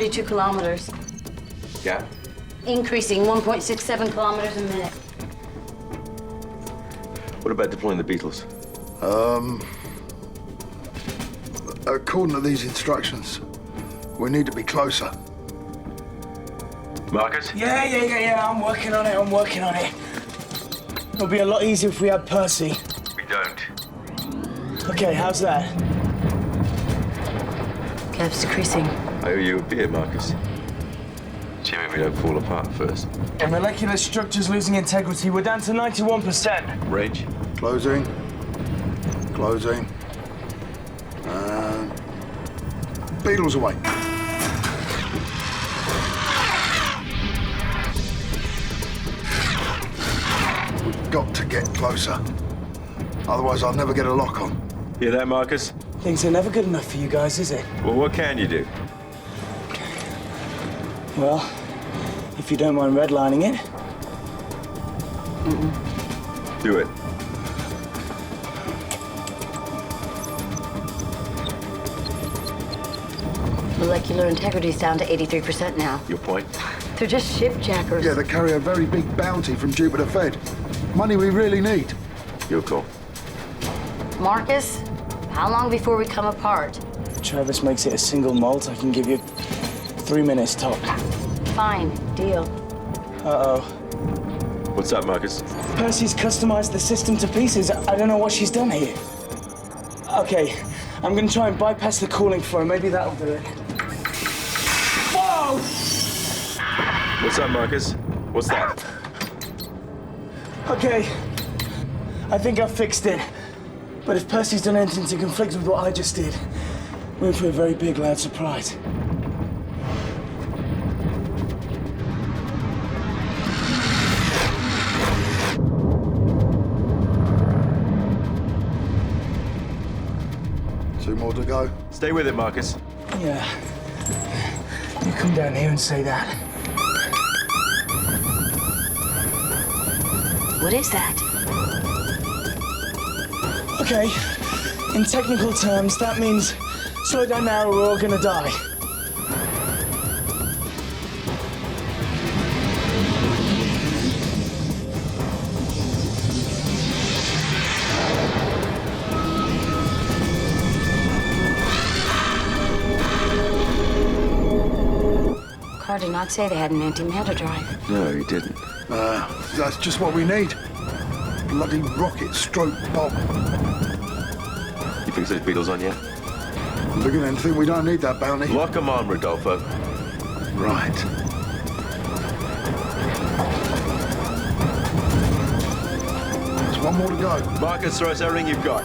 42 kilometers. Yeah? Increasing 1.67 kilometers a minute. What about deploying the Beatles? According to these instructions, we need to be closer. Marcus? Yeah, I'm working on it. It'll be a lot easier if we had Percy. We don't. Okay, how's that? Kev's decreasing. I owe you a beer, Marcus. Assuming we don't fall apart first. The molecular structure's losing integrity. We're down to 91%. Range? Closing. Beatles away. We've got to get closer. Otherwise, I'll never get a lock on. Hear that, Marcus? Things are never good enough for you guys, is it? Well, what can you do? Well, if you don't mind redlining it. Do it. Molecular integrity's down to 83% now. Your point? They're just shipjackers. Yeah, they carry a very big bounty from Jupiter Fed. Money we really need. Your call. Marcus, how long before we come apart? Travis makes it a single malt. I can give you 3 minutes top. Fine, deal. Uh-oh. What's up, Marcus? Percy's customized the system to pieces. I don't know what she's done here. Okay, I'm gonna try and bypass the cooling flow. Maybe that'll do it. Whoa! What's up, Marcus? What's that? Okay, I think I've fixed it. But if Percy's done anything to conflict with what I just did, we're in for a very big, loud surprise. Two more to go. Stay with it, Marcus. Yeah. You come down here and say that. What is that? Okay, in technical terms, that means slow down now or we're all gonna die. Carr did not say they had an antimatter drive. No, he didn't. That's just what we need. Bloody rocket stroke bomb. You fix those Beatles on yet? I'm beginning to think we don't need that bounty. Lock 'em on, Rodolfo. Right. There's one more to go. Marcus, throw us everything you've got.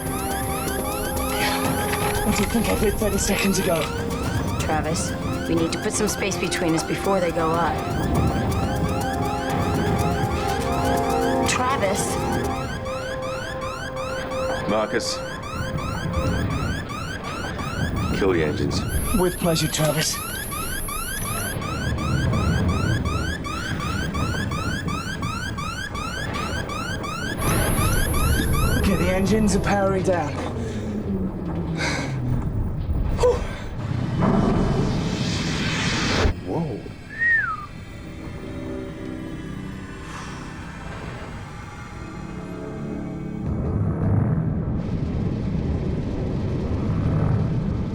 What do you think I did 30 seconds ago? Travis, we need to put some space between us before they go up. Travis. Marcus. Kill the engines. With pleasure, Travis. Okay, the engines are powering down. Whoa.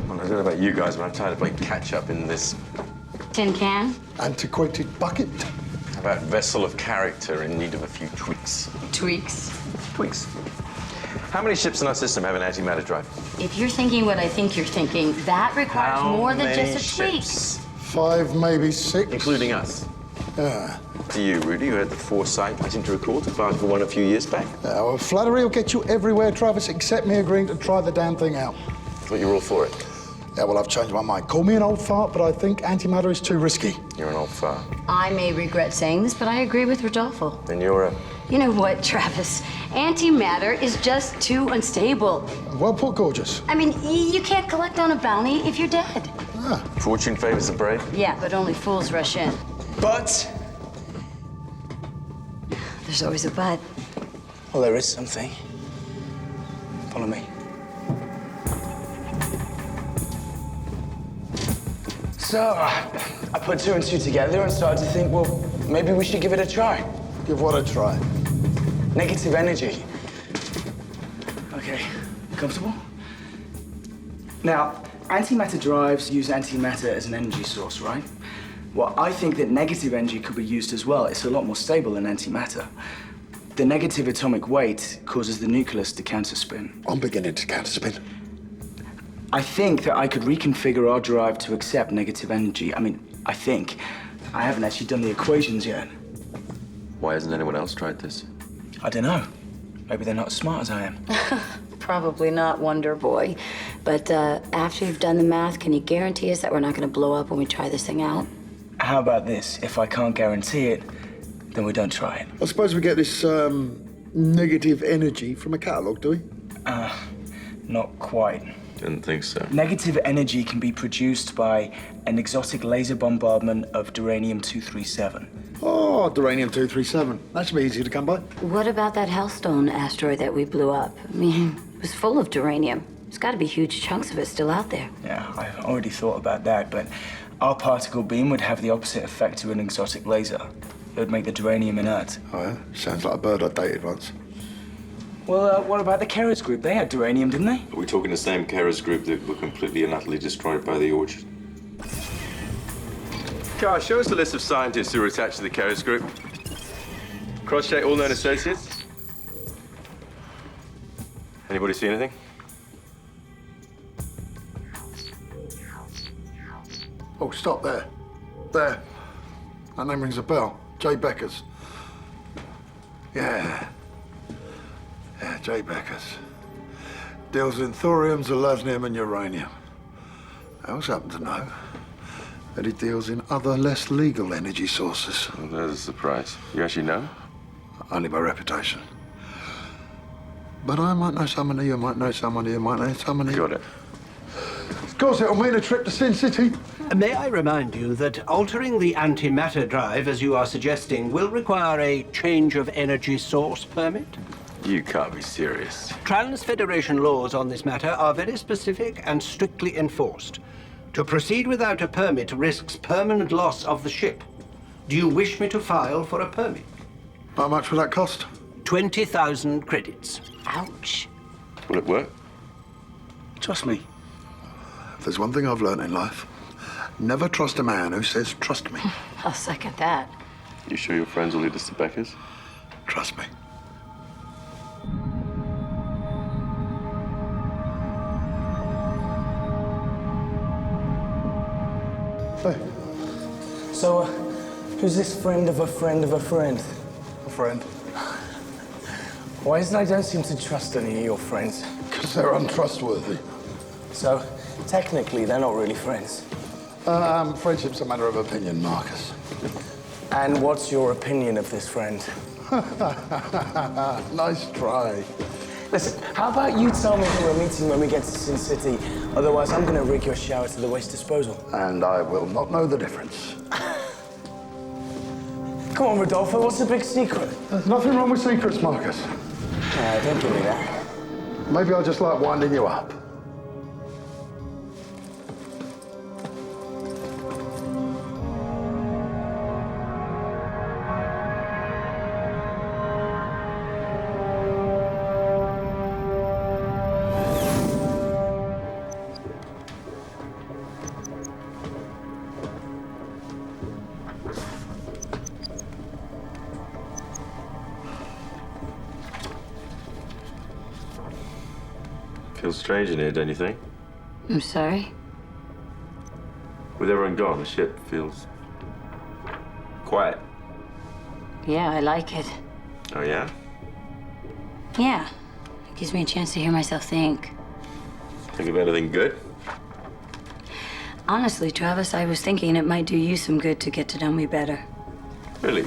Well, I don't know about you guys, but I'm tired of playing catch-up in this. Tin can? Antiquated bucket. How about vessel of character in need of a few tweaks? Tweaks. Tweaks. How many ships in our system have an antimatter drive? If you're thinking what I think you're thinking, that requires more than just a tweak. Ships, 5, maybe 6. including us. Yeah. To you, Rudy, who had the foresight, I seem to recall, to bargain for one a few years back. Well, flattery will get you everywhere, Travis, except me agreeing to try the damn thing out. Thought you were all for it. Yeah, well, I've changed my mind. Call me an old fart, but I think antimatter is too risky. You're an old fart. I may regret saying this, but I agree with Rodolfo. Then you're a... You know what, Travis? Antimatter is just too unstable. Well put, gorgeous. I mean, you can't collect on a bounty if you're dead. Fortune favors the brave. Yeah, but only fools rush in. But, There's always a but. well, there is something. Follow me. So, I put two and two together and started to think, well, maybe we should give it a try. Give what a try. Negative energy. Okay, comfortable? Now, antimatter drives use antimatter as an energy source, right? Well, I think that negative energy could be used as well. It's a lot more stable than antimatter. The negative atomic weight causes the nucleus to counterspin. I'm beginning to counterspin. I think that I could reconfigure our drive to accept negative energy. I mean, I think. I haven't actually done the equations yet. Why hasn't anyone else tried this? I don't know. Maybe they're not as smart as I am. Probably not, Wonder Boy. But after you've done the math, can you guarantee us that we're not going to blow up when we try this thing out? How about this? If I can't guarantee it, then we don't try it. I suppose we get this negative energy from a catalogue, do we? Not quite. Didn't think so. Negative energy can be produced by an exotic laser bombardment of Duranium-237. Oh, Duranium-237. That should be easy to come by. What about that Hellstone asteroid that we blew up? I mean, it was full of duranium. There's got to be huge chunks of it still out there. Yeah, I've already thought about that, but our particle beam would have the opposite effect to an exotic laser. It would make the duranium inert. Oh, yeah? Sounds like a bird I dated once. Well, what about the Keras group? They had duranium, didn't they? Are we talking the same Keras group that were completely and utterly destroyed by the orchard? Carl, show us the list of scientists who are attached to the Keras group. Cross-check all known associates. Anybody see anything? Oh, stop there. There. That name rings a bell. Jay Becker's. Yeah. Yeah, Jay Becker's. Deals in thorium, zirconium, and uranium. I also happen to know that he deals in other less legal energy sources. Well, there's a surprise. You actually know? Only by reputation. But I might know somebody, you might know somebody, you might know somebody. Got it. Of course, it'll mean a trip to Sin City. May I remind you that altering the antimatter drive, as you are suggesting, will require a change of energy source permit? You can't be serious. Trans-Federation laws on this matter are very specific and strictly enforced. To proceed without a permit risks permanent loss of the ship. Do you wish me to file for a permit? How much will that cost? 20,000 credits. Ouch. Will it work? Trust me. If there's one thing I've learned in life, never trust a man who says, trust me. I'll second that. You sure your friends will lead us to Becker's? Trust me. Hey, So, who's this friend of a friend of a friend? a friend. Why is it I don't seem to trust any of your friends? Because they're untrustworthy. So, technically, they're not really friends. Friendship's a matter of opinion, Marcus. And what's your opinion of this friend? Nice try. Listen, how about you tell me who we're meeting when we get to Sin City? Otherwise, I'm gonna rig your shower to the waste disposal. And I will not know the difference. Come on, Rodolfo, what's the big secret? There's nothing wrong with secrets, Marcus. Don't give me that. Maybe I just like winding you up. Feels strange in here, don't you think? I'm sorry. With everyone gone, the ship feels quiet. Yeah, I like it. Oh, yeah? Yeah. It gives me a chance to hear myself think. Think of anything good? Honestly, Travis, I was thinking it might do you some good to get to know me better. Really?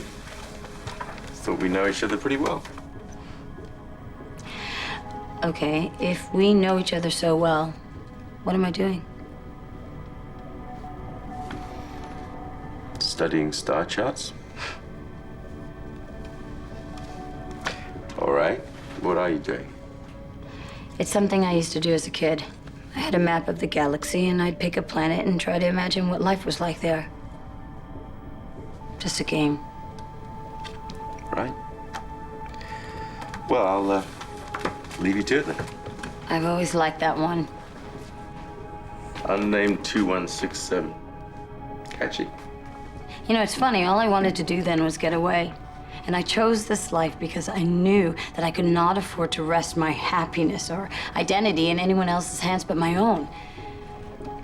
Thought we know each other pretty well. Okay, if we know each other so well, what am I doing? Studying star charts? All right. What are you doing? It's something I used to do as a kid. I had a map of the galaxy, and I'd pick a planet and try to imagine what life was like there. Just a game. Right. Well, I'll leave you to it then. I've always liked that one. Unnamed 2167. Catchy. You know, it's funny, all I wanted to do then was get away. And I chose this life because I knew that I could not afford to rest my happiness or identity in anyone else's hands but my own.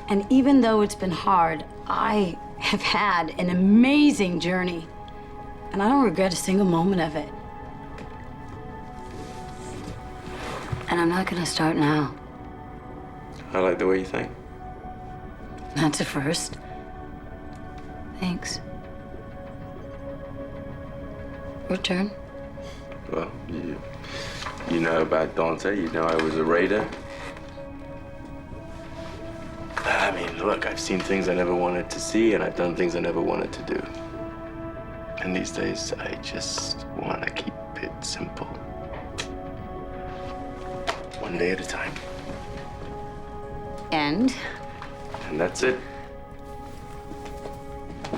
And even though it's been hard, I have had an amazing journey. And I don't regret a single moment of it. And I'm not gonna start now. I like the way you think. That's a first. Thanks. Your turn. Well, you know about Dante. You know I was a raider. I mean, look, I've seen things I never wanted to see, and I've done things I never wanted to do. And these days, I just want to keep it simple. One day at a time. And? And that's it.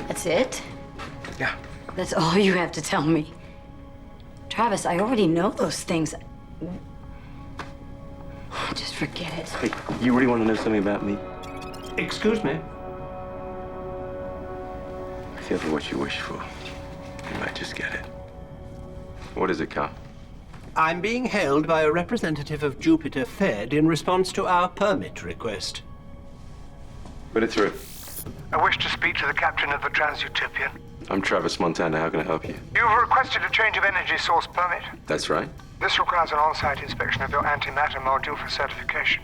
That's it? Yeah. That's all you have to tell me. Travis, I already know those things. Just forget it. Hey, you really want to know something about me? Excuse me. Careful what you wish for. You might just get it. What is it, Carl? I'm being hailed by a representative of Jupiter Fed in response to our permit request. Put it through. I wish to speak to the captain of the Trans-Utopian. I'm Travis Montana. How can I help you? You've requested a change of energy source permit. That's right. This requires an on-site inspection of your antimatter module for certification.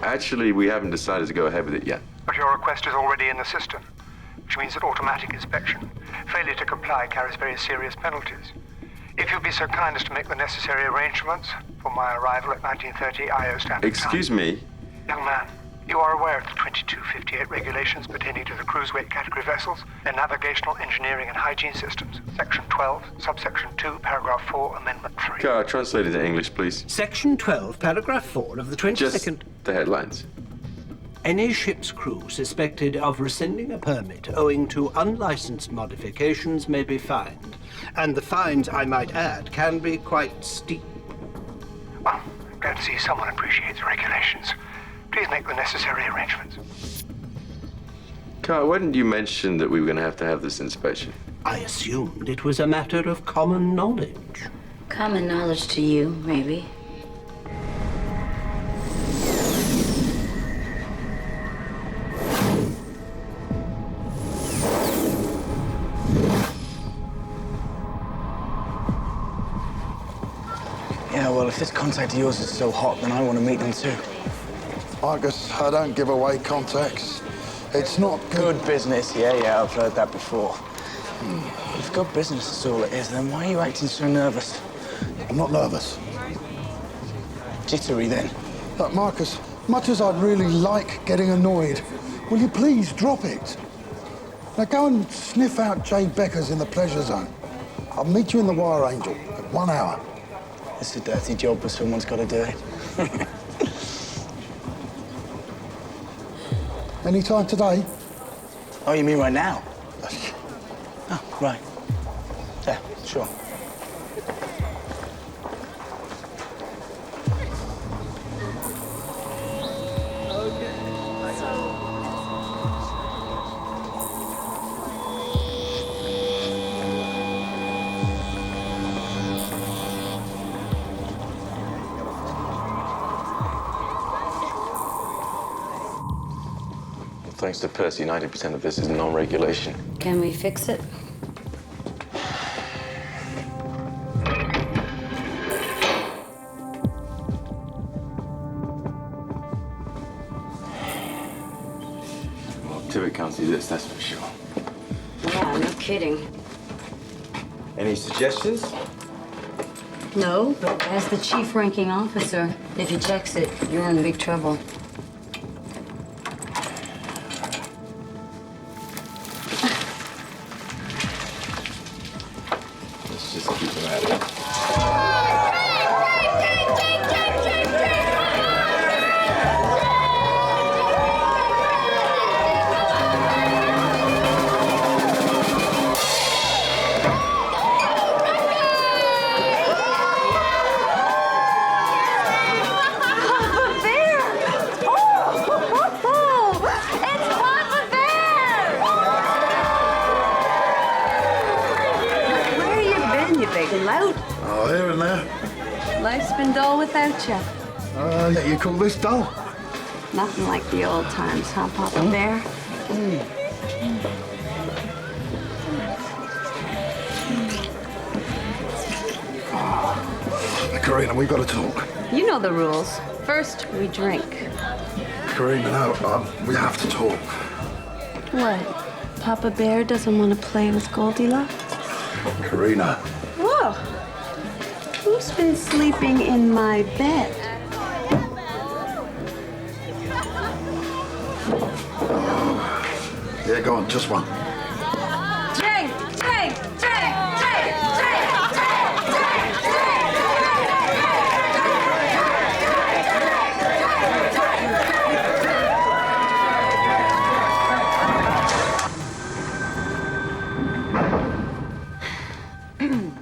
Actually, we haven't decided to go ahead with it yet. But your request is already in the system, which means an automatic inspection. Failure to comply carries very serious penalties. If you'll be so kind as to make the necessary arrangements for my arrival at 1930 IO Standard Time. Excuse me? Young man, you are aware of the 2258 regulations pertaining to the cruise weight category vessels, their navigational, engineering, and hygiene systems. Section 12, subsection 2, paragraph 4, amendment 3. Carl, translate it to English, please. Section 12, paragraph 4 of the 22nd... Just the headlines. Any ship's crew suspected of rescinding a permit owing to unlicensed modifications may be fined. And the fines, I might add, can be quite steep. Well, I'm glad to see someone appreciates the regulations. Please make the necessary arrangements. Carl, why didn't you mention that we were going to have this inspection? I assumed it was a matter of common knowledge. Common knowledge to you, maybe. Yeah, well, if this contact of yours is so hot, then I want to meet them too. Marcus, I don't give away contacts. It's not good. Good business, yeah, I've heard that before. If good business is all it is, then why are you acting so nervous? I'm not nervous. Jittery, then. Look, Marcus, much as I'd really like getting annoyed, will you please drop it? Now go and sniff out Jay Becker's in the pleasure zone. I'll meet you in the Wire Angel at 1 hour. It's a dirty job, but someone's got to do it. Any time today? Oh, you mean right now? Oh, right. Yeah, sure. Thanks to Percy, 90% of this is non-regulation. Can we fix it? Well, Tivit can't see this, that's for sure. Yeah, no kidding. Any suggestions? No, but as the chief ranking officer, if he checks it, you're in big trouble. Let's just keep them at it. Life's been dull without you. Yeah, you call this dull? Nothing like the old times, huh, Papa Bear? Karina, we've got to talk. You know the rules. First, we drink. Karina, no, we have to talk. What? Papa Bear doesn't want to play with Goldilocks? Karina. Whoa! Who's been sleeping in my bed? Yeah, go on, just one. Drink! Drink! Drink! Drink!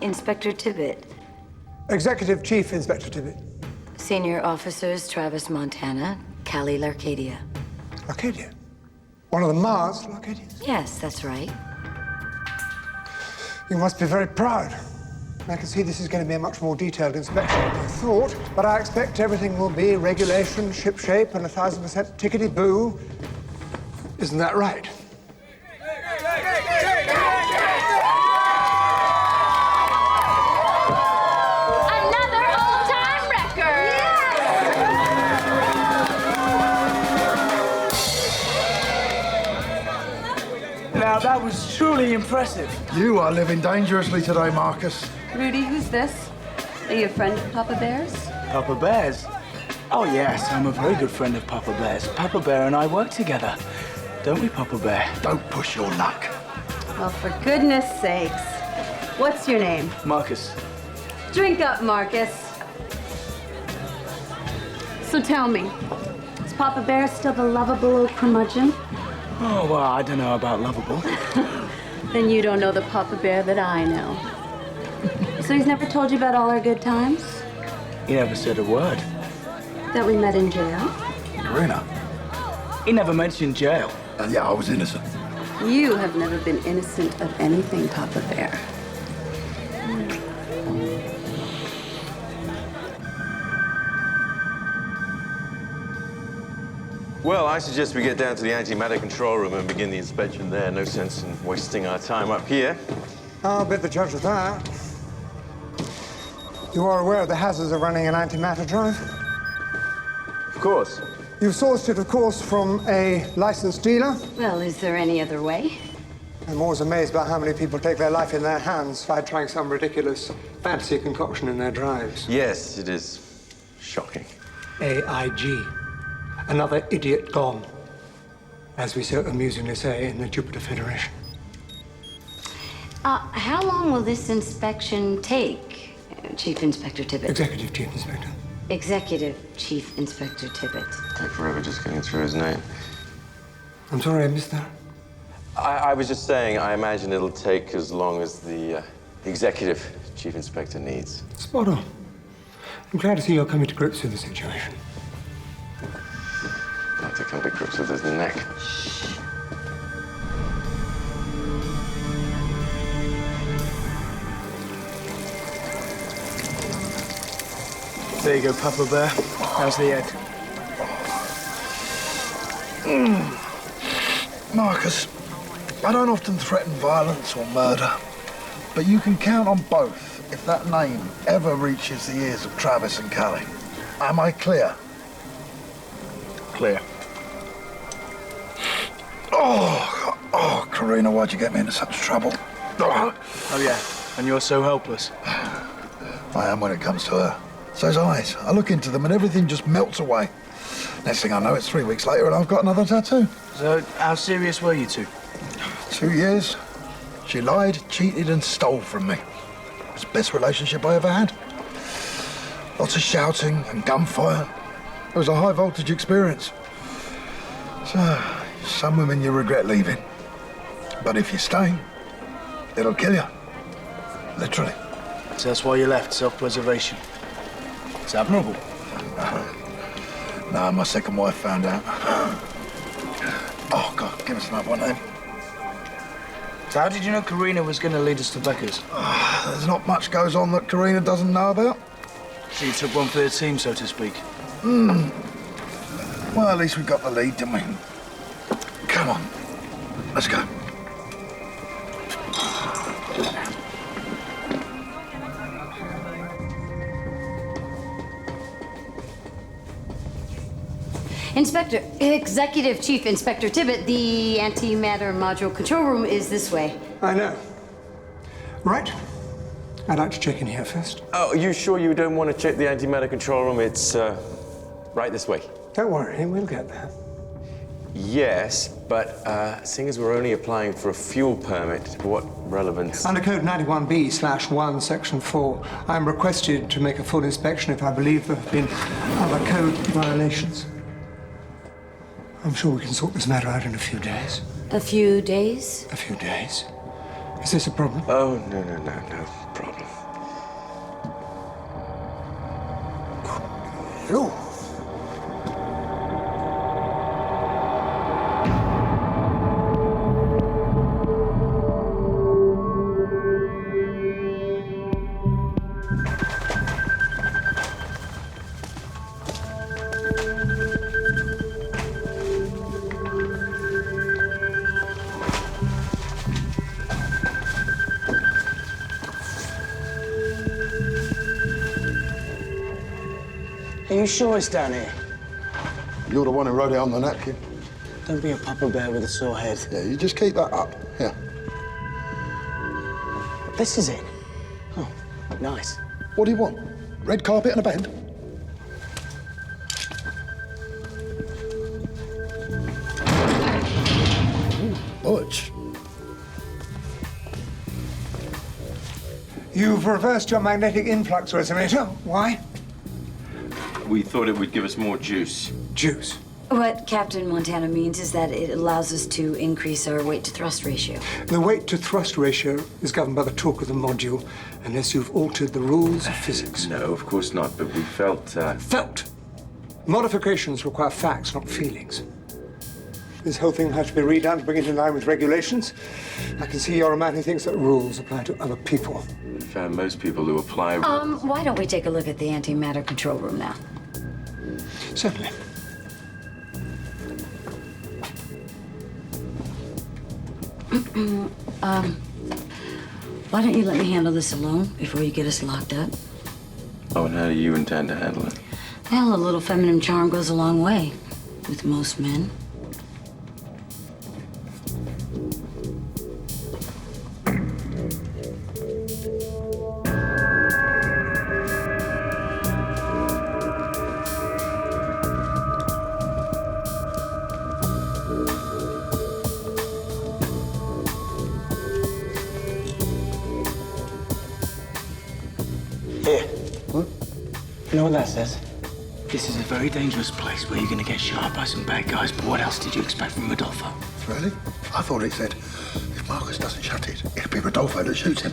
Inspector Tibbet. Executive Chief Inspector Tibbet. Senior officers Travis Montana, Callie Larcadia. Arcadia? One of the Mars Arcadians? Yes, that's right. You must be very proud. I can see this is going to be a much more detailed inspection than I thought, but I expect everything will be regulation, shipshape, and 1,000% tickety-boo. Isn't that right? Another all-time record! Now, that was truly impressive. You are living dangerously today, Marcus. Rudy, who's this? Are you a friend of Papa Bear's? Papa Bear's? Oh, yes, I'm a very good friend of Papa Bear's. Papa Bear and I work together. Don't we, Papa Bear? Don't push your luck. Well, for goodness sakes. What's your name? Marcus. Drink up, Marcus. So tell me, is Papa Bear still the lovable old curmudgeon? Oh, well, I don't know about lovable. Then you don't know the Papa Bear that I know. So he's never told you about all our good times? He never said a word. That we met in jail? Karina. He never mentioned jail. Yeah, I was innocent. You have never been innocent of anything, Papa Bear. Well, I suggest we get down to the antimatter control room and begin the inspection there. No sense in wasting our time up here. I'll bet the judge of that. You are aware of the hazards of running an antimatter drive? Of course. You've sourced it, of course, from a licensed dealer. Well, is there any other way? I'm always amazed by how many people take their life in their hands by trying some ridiculous fancy concoction in their drives. Yes, it is shocking. AIG. Another idiot gone, as we so amusingly say in the Jupiter Federation. How long will this inspection take, Chief Inspector Tibbet? Executive Chief Inspector. Executive Chief Inspector Tibbet. Take forever just getting through his name. I'm sorry I missed that. I was just saying, I imagine it'll take as long as the executive chief inspector needs. Spot on. I'm glad to see you're coming to grips with the situation. I'd like to come to grips with his neck. There you go, Papa Bear. How's the head? Marcus, I don't often threaten violence or murder, but you can count on both if that name ever reaches the ears of Travis and Callie. Am I clear? Clear. Oh, Karina, why'd you get me into such trouble? Oh, yeah. And you're so helpless. I am when it comes to her. It's those eyes. I look into them and everything just melts away. Next thing I know, it's 3 weeks later and I've got another tattoo. So, how serious were you two? 2 years. She lied, cheated and stole from me. It was the best relationship I ever had. Lots of shouting and gunfire. It was a high voltage experience. So, some women you regret leaving. But if you stay, it'll kill you. Literally. So that's why you left, self-preservation. It's admirable. No, my second wife found out. Oh, God, give us another one then. So how did you know Karina was going to lead us to Becker's? There's not much goes on that Karina doesn't know about. So you took one for the team, so to speak. Well, at least we got the lead, didn't we? Come on. Let's go. Inspector, Executive Chief Inspector Tibbet, the antimatter module control room is this way. I know. Right. I'd like to check in here first. Oh, are you sure you don't want to check the antimatter control room? It's right this way. Don't worry, we'll get there. Yes, but seeing as we're only applying for a fuel permit, what relevance? Under Code 91B/1, Section 4, I'm requested to make a full inspection if I believe there have been other code violations. I'm sure we can sort this matter out in a few days. A few days? A few days? Is this a problem? Oh, no problem. You? Are you sure it's down here? You're the one who wrote it on the napkin. Don't be a papa bear with a sore head. Yeah, you just keep that up. Yeah. This is it. Oh, nice. What do you want? Red carpet and a band? Butch. You've reversed your magnetic influx resonator. Why? We thought it would give us more juice. Juice. What Captain Montana means is that it allows us to increase our weight-to-thrust ratio. The weight-to-thrust ratio is governed by the torque of the module, unless you've altered the rules of physics. No, of course not, but we felt... Felt. Modifications require facts, not feelings. This whole thing will have to be redone to bring it in line with regulations. I can see you're a man who thinks that rules apply to other people. We found most people who apply... Why don't we take a look at the antimatter control room now? Certainly. Why don't you let me handle this alone before you get us locked up? Oh, and how do you intend to handle it? Well, a little feminine charm goes a long way with most men. Here. What? You know what that says? This is a very dangerous place where you're going to get shot by some bad guys, but what else did you expect from Rodolfo? Really? I thought it said, if Marcus doesn't shut it, it'll be Rodolfo that shoots him.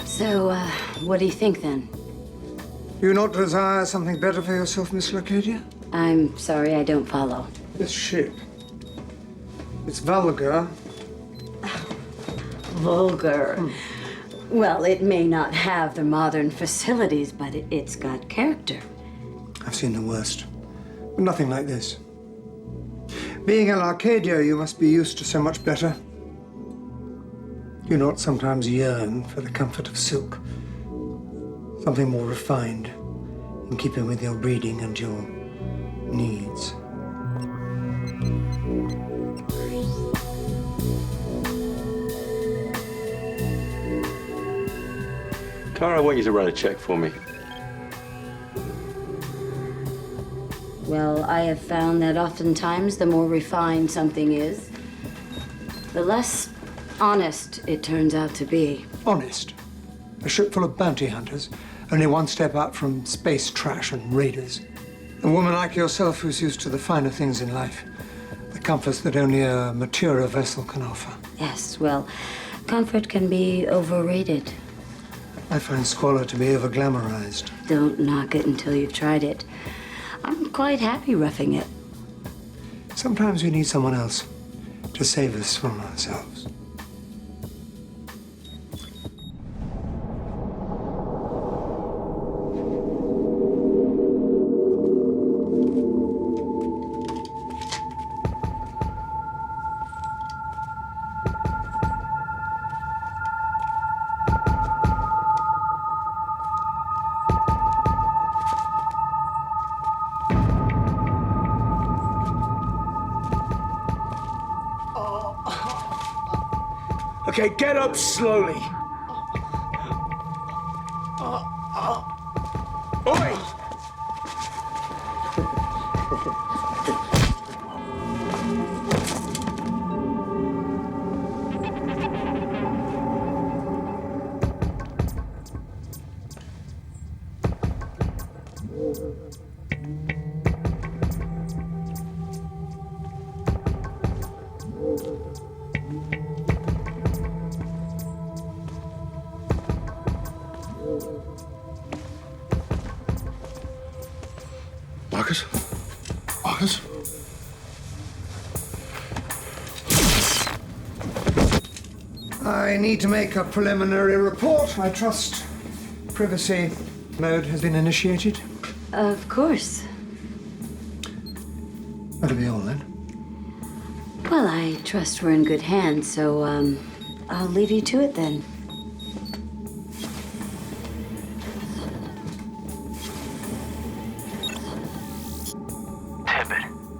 So, what do you think then? You not desire something better for yourself, Miss Lacadia? I'm sorry, I don't follow. This ship. It's vulgar. Vulgar. Well, it may not have the modern facilities, but it's got character. I've seen the worst, but nothing like this. Being in Arcadia, you must be used to so much better. You not sometimes yearn for the comfort of silk? Something more refined, in keeping with your breeding and your needs. Clara, I want you to run a check for me. Well, I have found that oftentimes the more refined something is, the less honest it turns out to be. Honest. A ship full of bounty hunters, only one step up from space trash and raiders. A woman like yourself who's used to the finer things in life, the comforts that only a maturer vessel can offer. Yes, well, comfort can be overrated. I find squalor to be over-glamorized. Don't knock it until you've tried it. I'm quite happy roughing it. Sometimes we need someone else to save us from ourselves. Okay, get up slowly. Oi! Marcus? Marcus? I need to make a preliminary report. I trust privacy mode has been initiated. Of course. That'll be all then. Well, I trust we're in good hands, so, I'll leave you to it then.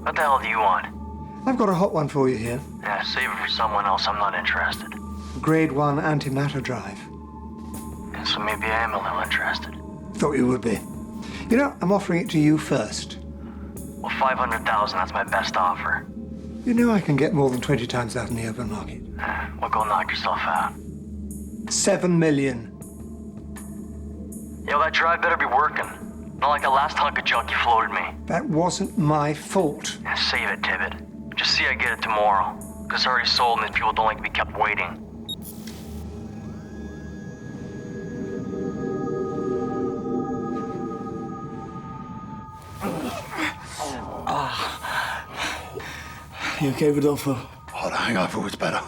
What the hell do you want? I've got a hot one for you here. Yeah, save it for someone else. I'm not interested. Grade 1 antimatter drive. Yeah, so maybe I am a little interested. Thought you would be. You know, I'm offering it to you first. Well, 500,000, that's my best offer. You know I can get more than 20 times that in the open market. Well, go knock yourself out. 7 million. Yo, that drive better be working. Not like the last hunk of junk you floated me. That wasn't my fault. Yeah, save it, Tibbet. Just see I get it tomorrow. Because I already sold and these people don't like to be kept waiting. You okay, Rodolfo? Oh, the hangover was better.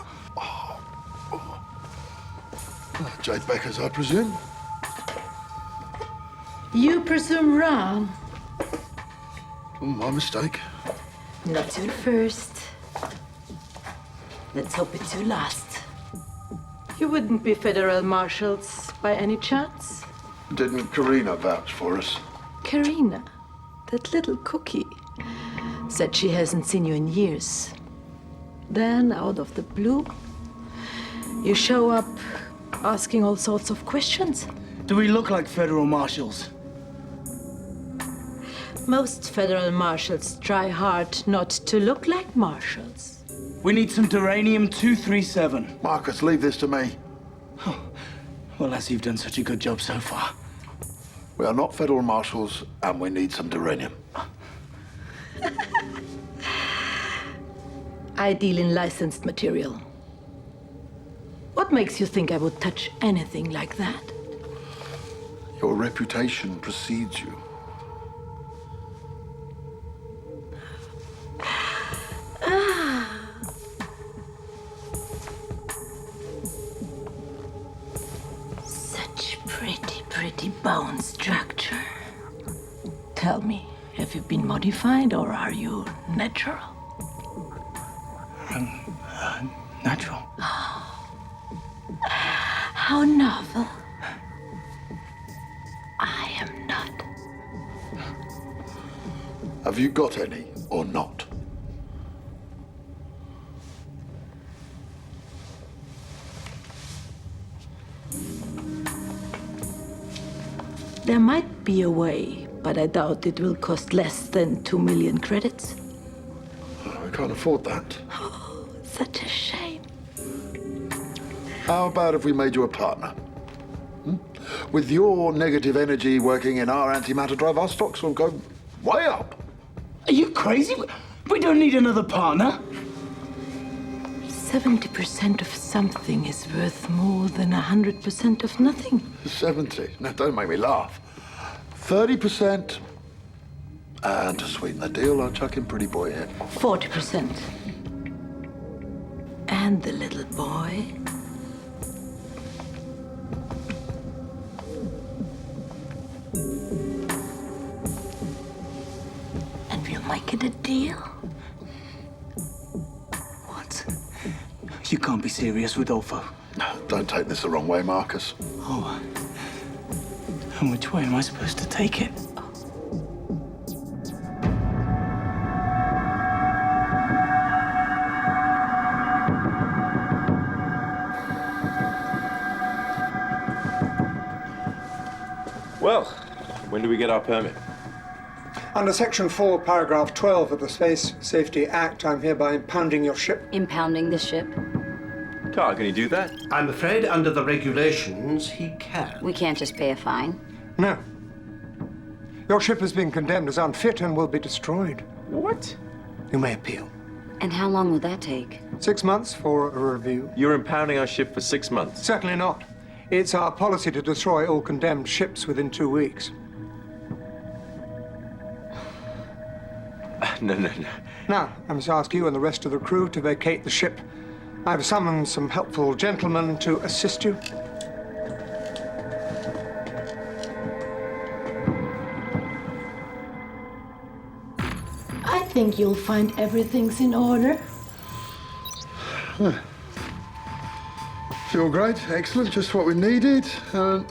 Jade Becker's, I presume? You presume wrong. Oh, my mistake. Not you first. Let's hope it's you last. You wouldn't be federal marshals by any chance? Didn't Karina vouch for us? Karina, that little cookie, said she hasn't seen you in years. Then, out of the blue, you show up asking all sorts of questions. Do we look like federal marshals? Most federal marshals try hard not to look like marshals. We need some Duranium-237. Marcus, leave this to me. Well, as you've done such a good job so far. We are not federal marshals, and we need some duranium. I deal in licensed material. What makes you think I would touch anything like that? Your reputation precedes you. Such pretty bone structure. Tell me, have you been modified or are you natural? Natural. How novel. I am not. Have you got any or not? There might be a way, but I doubt it will cost less than 2 million credits. I can't afford that. Such a shame. How about if we made you a partner? With your negative energy working in our antimatter drive, our stocks will go way up. Are you crazy? We don't need another partner. 70% of something is worth more than 100% of nothing. 70? Now, don't make me laugh. 30%. And to sweeten the deal, I'll chuck in Pretty Boy here. 40%. And the little boy? And we'll make it a deal. What? You can't be serious, Rodolfo. Don't take this the wrong way, Marcus. Oh. And which way am I supposed to take it? Well, when do we get our permit? Under Section 4, Paragraph 12 of the Space Safety Act, I'm hereby impounding your ship. Impounding the ship? Carl, can you do that? I'm afraid under the regulations, he can. We can't just pay a fine. No. Your ship has been condemned as unfit and will be destroyed. What? You may appeal. And how long will that take? 6 months for a review. You're impounding our ship for 6 months? Certainly not. It's our policy to destroy all condemned ships within 2 weeks. No. Now, I must ask you and the rest of the crew to vacate the ship. I've summoned some helpful gentlemen to assist you. I think you'll find everything's in order. Feel great, excellent, just what we needed. I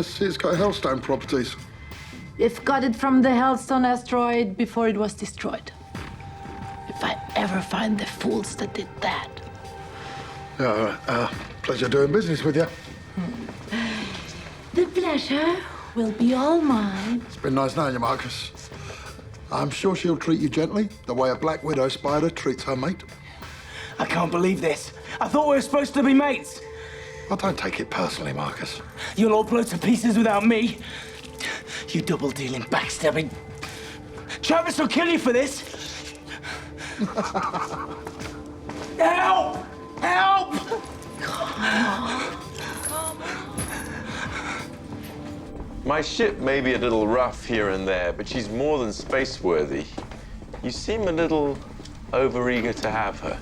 see it's got Hellstone properties. It got it from the Hellstone asteroid before it was destroyed. If I ever find the fools that did that. Pleasure doing business with you. The pleasure will be all mine. It's been nice knowing you, Marcus. I'm sure she'll treat you gently, the way a black widow spider treats her mate. I can't believe this. I thought we were supposed to be mates. I don't take it personally, Marcus. You'll all blow to pieces without me. You double-dealing, backstabbing. Travis will kill you for this. Help! Help! My ship may be a little rough here and there, but she's more than space-worthy. You seem a little over-eager to have her.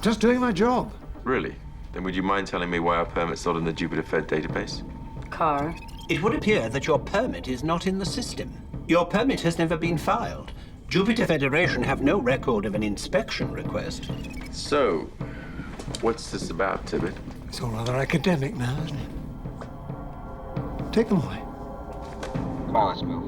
Just doing my job. Really? Then would you mind telling me why our permit's not in the Jupiter Fed database? Car. It would appear that your permit is not in the system. Your permit has never been filed. Jupiter Federation have no record of an inspection request. So, what's this about, Tibbet? It's all rather academic now, isn't it? Take them away. Come on, let's move.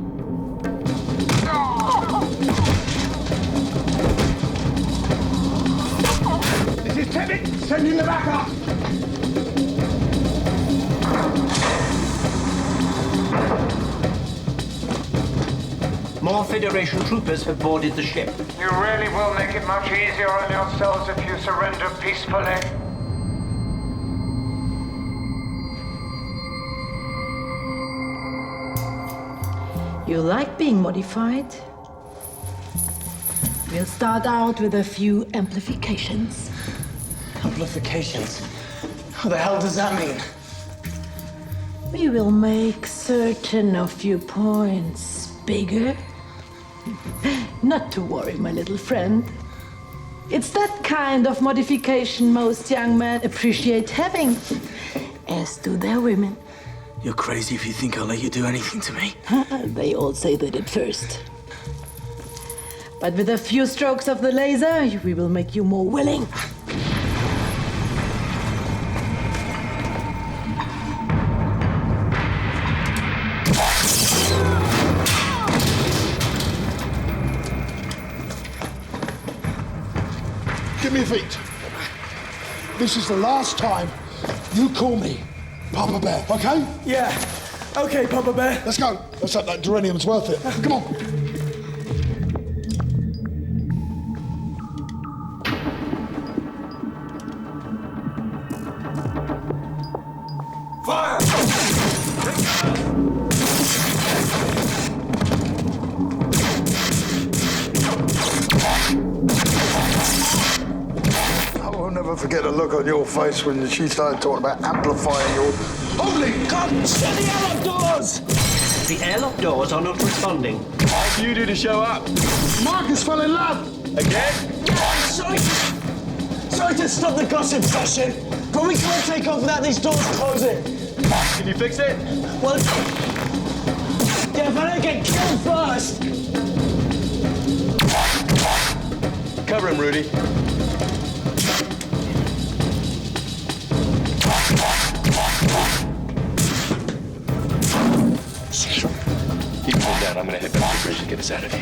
This is Tibbet! Send in the backup! More Federation troopers have boarded the ship. You really will make it much easier on yourselves if you surrender peacefully. You like being modified? We'll start out with a few amplifications. Amplifications? What the hell does that mean? We will make certain of your points bigger. Not to worry, my little friend. It's that kind of modification most young men appreciate having, as do their women. You're crazy if you think I'll let you do anything to me. They all say that at first. But with a few strokes of the laser, we will make you more willing. Give me your feet. This is the last time you call me Papa Bear, okay? Yeah. Okay, Papa Bear. Let's go. Let's hope that duranium's worth it. Come on. Fire! never forget the look on your face when she started talking about amplifying your... Holy God! Shut the airlock doors! The airlock doors are not responding. What do you do to show up? Marcus fell in love! Again? Sorry to stop the gossip session, but we can't take off without these doors closing. Can you fix it? Well, yeah, if I don't get killed first. Cover him, Rudy. Keep him down. I'm gonna head back to the bridge and get us out of here.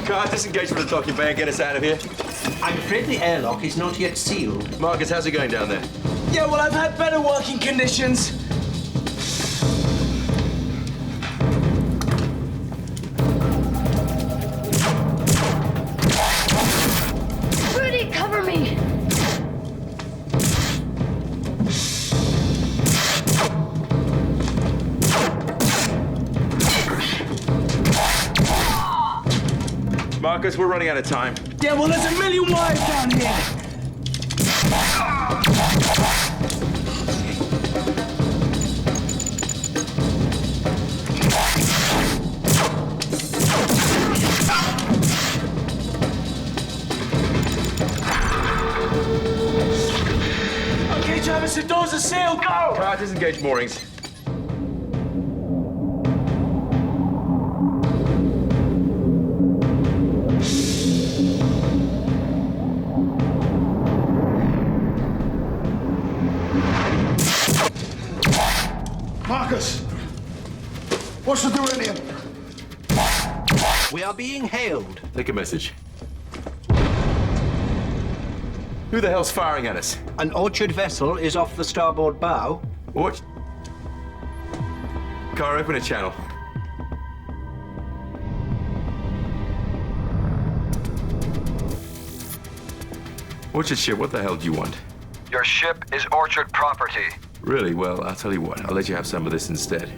Car, disengage from the docking bay and get us out of here. I'm afraid the airlock is not yet sealed. Marcus, how's it going down there? Yeah, well, I've had better working conditions. Rudy, cover me! Marcus, we're running out of time. Yeah, well, there's a million wires down here. Okay, Travis, the doors are sealed. Go! Car, disengage moorings. Marcus! What's the Duranium? We are being hailed. Take a message. Who the hell's firing at us? An Orchard vessel is off the starboard bow. What? Car, open a channel. Orchard ship, what the hell do you want? Your ship is Orchard property. Really? Well, I'll tell you what. I'll let you have some of this instead.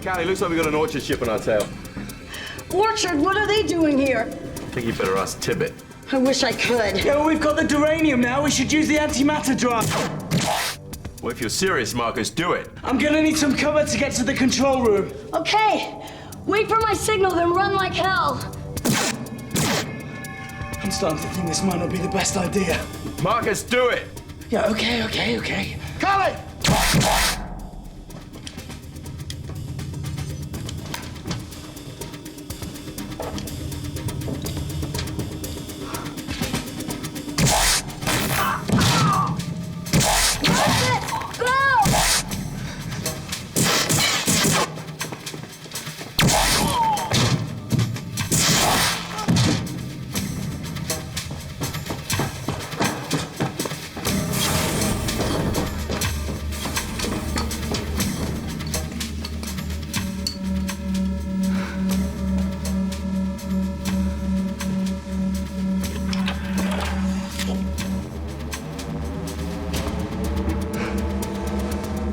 Callie, looks like we got an Orchard ship on our tail. Orchard, what are they doing here? I think you better ask Tibbet. I wish I could. Yeah, well, we've got the Duranium now. We should use the antimatter drive. Well, if you're serious, Marcus, do it. I'm gonna need some cover to get to the control room. Okay. Wait for my signal, then run like hell. I'm starting to think this might not be the best idea. Marcus, do it! Yeah, okay. Callie!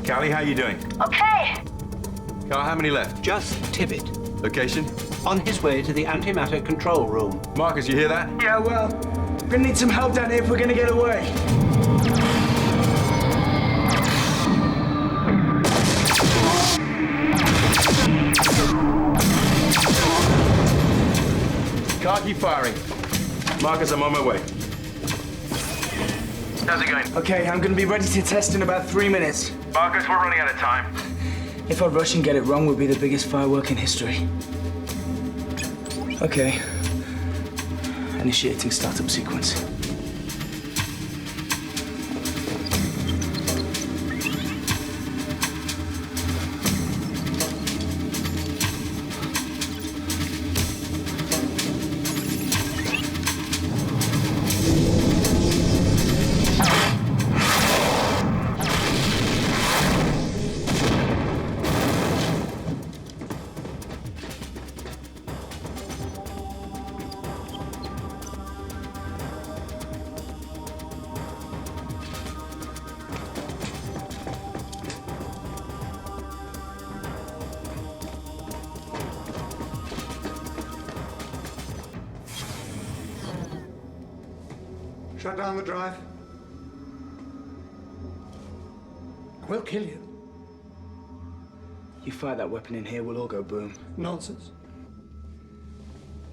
Callie, how you doing? Okay. Carl, how many left? Just Tibbet. Location? On his way to the antimatter control room. Marcus, you hear that? Yeah, well, we're gonna need some help down here if we're gonna get away. Carl, keep firing. Marcus, I'm on my way. How's it going? Okay, I'm gonna be ready to test in about 3 minutes. Marcus, we're running out of time. If I rush and get it wrong, we'll be the biggest firework in history. Okay. Initiating startup sequence. Shut down the drive. I will kill you. You fire that weapon in here, we'll all go boom. Nonsense.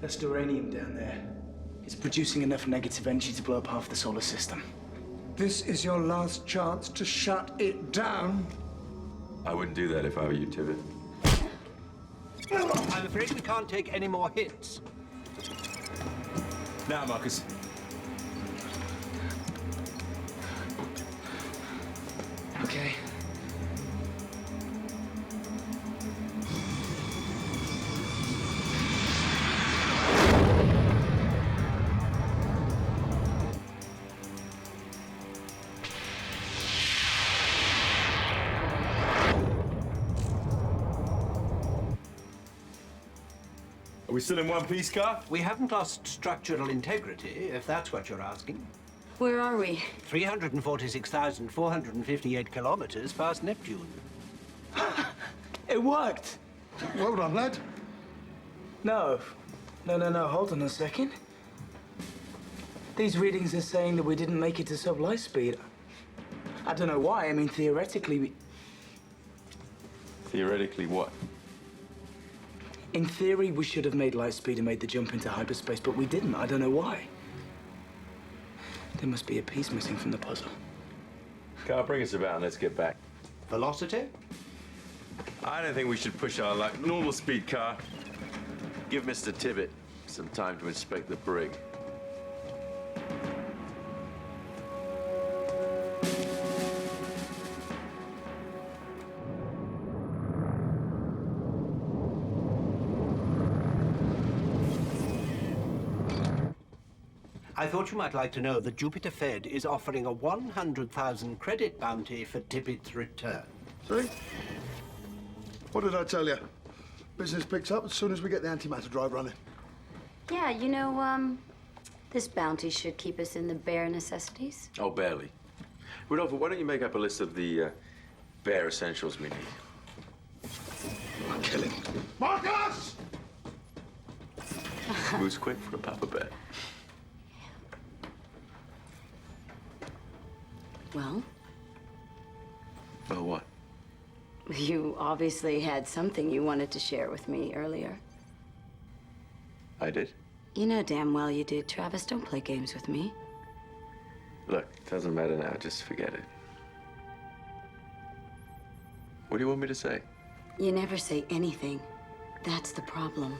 That's uranium down there. It's producing enough negative energy to blow up half the solar system. This is your last chance to shut it down. I wouldn't do that if I were you, Tibbet. I'm afraid we can't take any more hits. Now, Marcus. Okay. Are we still in one piece, Car? We haven't lost structural integrity, if that's what you're asking. Where are we? 346,458 kilometers past Neptune. It worked! Well done, lad. No, hold on a second. These readings are saying that we didn't make it to sub-light speed. I don't know why. I mean, theoretically, we... Theoretically, what? In theory, we should have made light speed and made the jump into hyperspace, but we didn't. I don't know why. There must be a piece missing from the puzzle. Car, bring us about and let's get back. Velocity? I don't think we should push our luck. Normal speed, Car. Give Mr. Tibbet some time to inspect the brig. I thought you might like to know that Jupiter Fed is offering a 100,000 credit bounty for Tibbet's return. See? What did I tell you? Business picks up as soon as we get the antimatter drive running. Yeah, you know, this bounty should keep us in the bare necessities. Oh, barely. Rodolfo, why don't you make up a list of the bare essentials we need? I'll kill him. Marcus! Moves quick for a papa bear. Well? Well, what? You obviously had something you wanted to share with me earlier. I did? You know damn well you did, Travis. Don't play games with me. Look, it doesn't matter now. Just forget it. What do you want me to say? You never say anything. That's the problem.